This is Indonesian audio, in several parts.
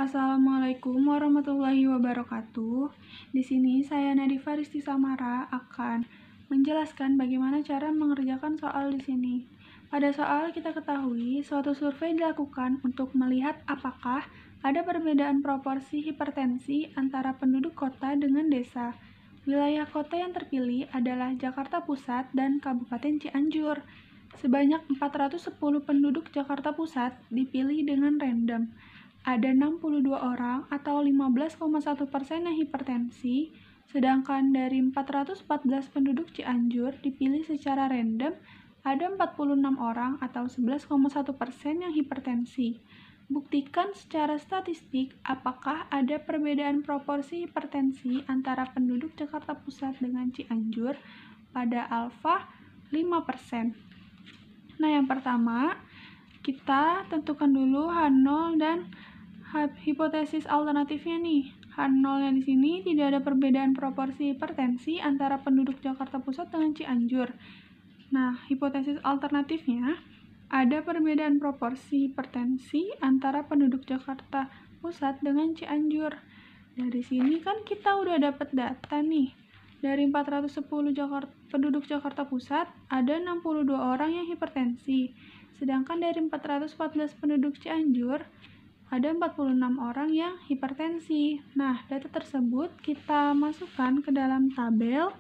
Assalamualaikum warahmatullahi wabarakatuh. Di sini saya Nadifa Risti Samara akan menjelaskan bagaimana cara mengerjakan soal di sini. Pada soal kita ketahui suatu survei dilakukan untuk melihat apakah ada perbedaan proporsi hipertensi antara penduduk kota dengan desa. Wilayah kota yang terpilih adalah Jakarta Pusat dan Kabupaten Cianjur. Sebanyak 410 penduduk Jakarta Pusat dipilih dengan random. Ada 62 orang atau 15,1% yang hipertensi, sedangkan dari 414 penduduk Cianjur dipilih secara random, ada 46 orang atau 11,1% yang hipertensi. Buktikan secara statistik apakah ada perbedaan proporsi hipertensi antara penduduk Jakarta Pusat dengan Cianjur pada alfa 5%. Nah, yang pertama, kita tentukan dulu H0 dan hipotesis alternatifnya nih. H0-nya di sini tidak ada perbedaan proporsi hipertensi antara penduduk Jakarta Pusat dengan Cianjur. Nah, hipotesis alternatifnya ada perbedaan proporsi hipertensi antara penduduk Jakarta Pusat dengan Cianjur. Dari sini kan kita udah dapat data nih. Dari 410 penduduk Jakarta Pusat, ada 62 orang yang hipertensi. Sedangkan dari 414 penduduk Cianjur, ada 46 orang yang hipertensi. Nah, data tersebut kita masukkan ke dalam tabel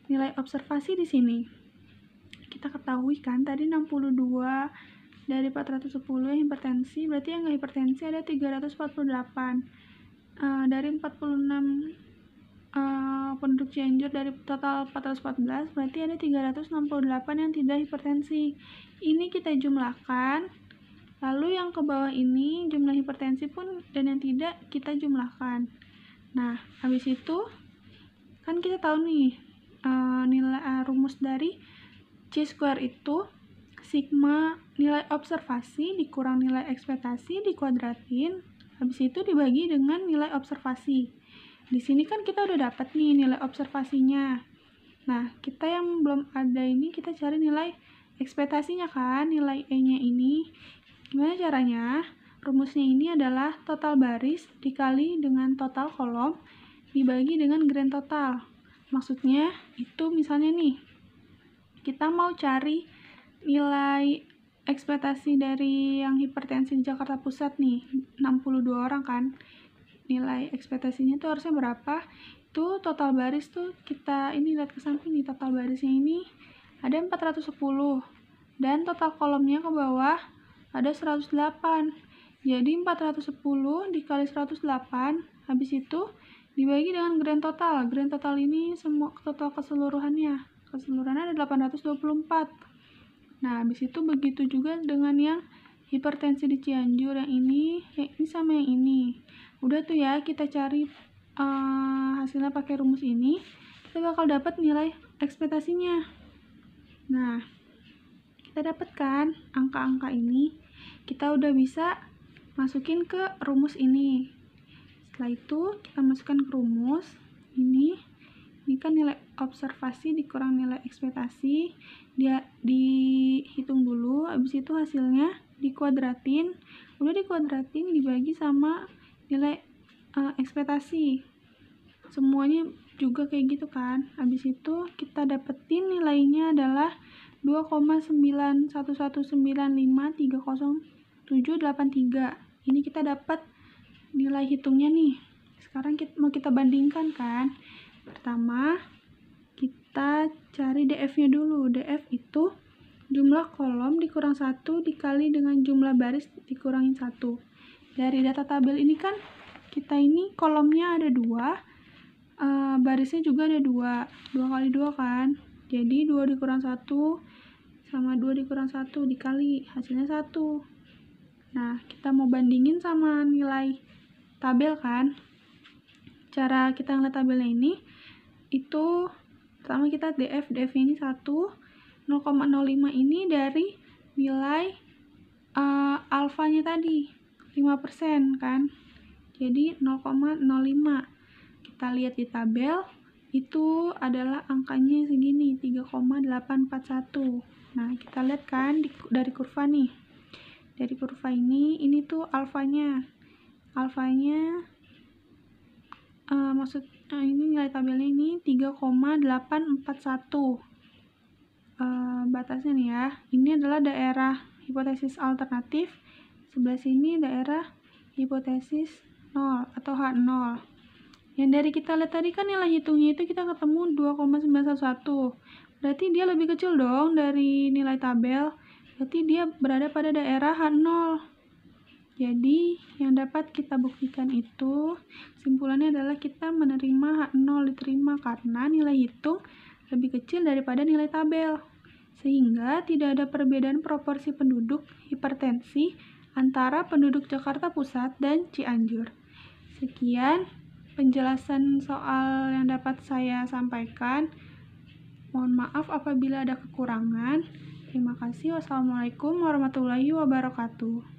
nilai observasi di sini. Kita ketahui kan tadi 62 dari 410 yang hipertensi, berarti yang nggak hipertensi ada 348. Dari 46 penduduk Cianjur dari total 414, berarti ada 368 yang tidak hipertensi. Ini kita jumlahkan, lalu yang ke bawah ini jumlah hipertensi pun dan yang tidak kita jumlahkan. Nah, habis itu kan kita tahu nih nilai rumus dari C-square itu sigma nilai observasi dikurang nilai ekspektasi dikuadratin, habis itu dibagi dengan nilai observasi. Di sini kan kita udah dapat nih nilai observasinya. Nah, kita yang belum ada ini kita cari nilai ekspektasinya kan, nilai E-nya ini. Gimana caranya? Rumusnya ini adalah total baris dikali dengan total kolom dibagi dengan grand total. Maksudnya itu misalnya nih, kita mau cari nilai ekspektasi dari yang hipertensi di Jakarta Pusat nih, 62 orang kan. Nilai ekspektasinya tuh harusnya berapa? Itu total baris tuh kita ini lihat ke samping nih, total barisnya ini ada 410 dan total kolomnya ke bawah ada 108. Jadi 410 dikali 108, habis itu dibagi dengan grand total. Grand total ini semua total keseluruhannya. Keseluruhannya ada 824. Nah, habis itu begitu juga dengan yang hipertensi di Cianjur, yang ini sama yang ini. Udah tuh ya, kita cari hasilnya pakai rumus ini, kita bakal dapat nilai ekspektasinya. Nah, kita dapatkan angka-angka ini, kita udah bisa masukin ke rumus ini. Setelah itu kita masukkan ke rumus ini kan nilai observasi dikurang nilai ekspektasi, dia dihitung dulu, habis itu hasilnya dikuadratin, udah dikuadratin dibagi sama nilai ekspektasi, semuanya juga kayak gitu kan. Habis itu kita dapetin nilainya adalah 2,9119530,783. Ini kita dapat nilai hitungnya nih. Sekarang mau kita bandingkan kan. Pertama, kita cari DF-nya dulu. DF itu jumlah kolom dikurang 1 dikali dengan jumlah baris dikurangin 1. Dari data tabel ini kan, kita ini kolomnya ada 2, barisnya juga ada 2. 2 kali 2 kan. Jadi 2 dikurang 1 sama 2 dikurang 1 dikali, hasilnya 1. Nah, kita mau bandingin sama nilai tabel kan. Cara kita ngeliat tabelnya ini, itu pertama kita DF ini 1, 0,05 ini dari nilai alfanya tadi 5% kan, jadi 0,05. Kita lihat di tabel itu adalah angkanya segini, 3,841. Nah, kita lihat kan dari kurva nih, dari kurva ini tuh alfanya Alfanya ini nilai tabelnya ini 3,841. Batasnya nih ya, ini adalah daerah hipotesis alternatif, sebelah sini daerah hipotesis 0 atau H0. Yang dari kita lihat tadi kan nilai hitungnya itu kita ketemu 2,911. Berarti dia lebih kecil dong dari nilai tabel. Berarti dia berada pada daerah H0. Jadi, yang dapat kita buktikan itu, simpulannya adalah kita menerima H0 diterima karena nilai hitung lebih kecil daripada nilai tabel. Sehingga tidak ada perbedaan proporsi penduduk hipertensi antara penduduk Jakarta Pusat dan Cianjur. Sekian penjelasan soal yang dapat saya sampaikan. Mohon maaf apabila ada kekurangan. Terima kasih. Wassalamualaikum warahmatullahi wabarakatuh.